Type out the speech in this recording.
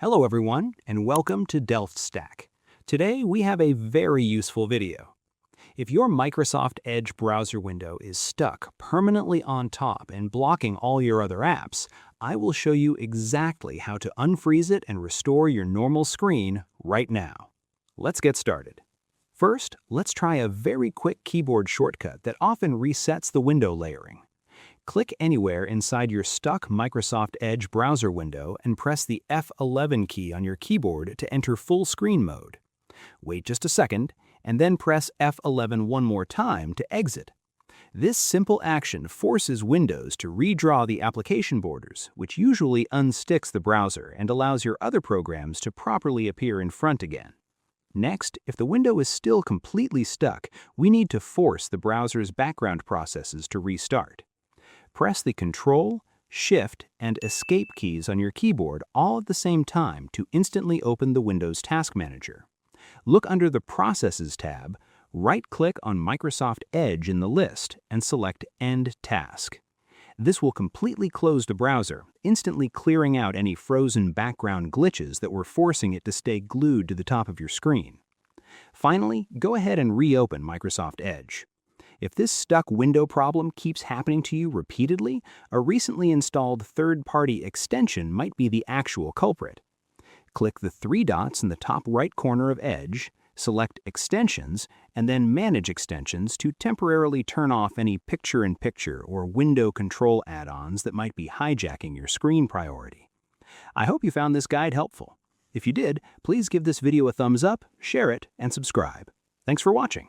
Hello everyone, and welcome to Delft Stack. Today we have a very useful video. If your Microsoft Edge browser window is stuck permanently on top and blocking all your other apps, I will show you exactly how to unfreeze it and restore your normal screen right now. Let's get started. First, let's try a very quick keyboard shortcut that often resets the window layering. Click anywhere inside your stuck Microsoft Edge browser window and press the F11 key on your keyboard to enter full screen mode. Wait just a second, and then press F11 one more time to exit. This simple action forces Windows to redraw the application borders, which usually unsticks the browser and allows your other programs to properly appear in front again. Next, if the window is still completely stuck, we need to force the browser's background processes to restart. Press the Ctrl, Shift, and Escape keys on your keyboard all at the same time to instantly open the Windows Task Manager. Look under the Processes tab, right-click on Microsoft Edge in the list, and select End Task. This will completely close the browser, instantly clearing out any frozen background glitches that were forcing it to stay glued to the top of your screen. Finally, go ahead and reopen Microsoft Edge. If this stuck window problem keeps happening to you repeatedly, a recently installed third-party extension might be the actual culprit. Click the three dots in the top right corner of Edge, select Extensions, and then Manage Extensions to temporarily turn off any picture-in-picture or window control add-ons that might be hijacking your screen priority. I hope you found this guide helpful. If you did, please give this video a thumbs up, share it, and subscribe. Thanks for watching.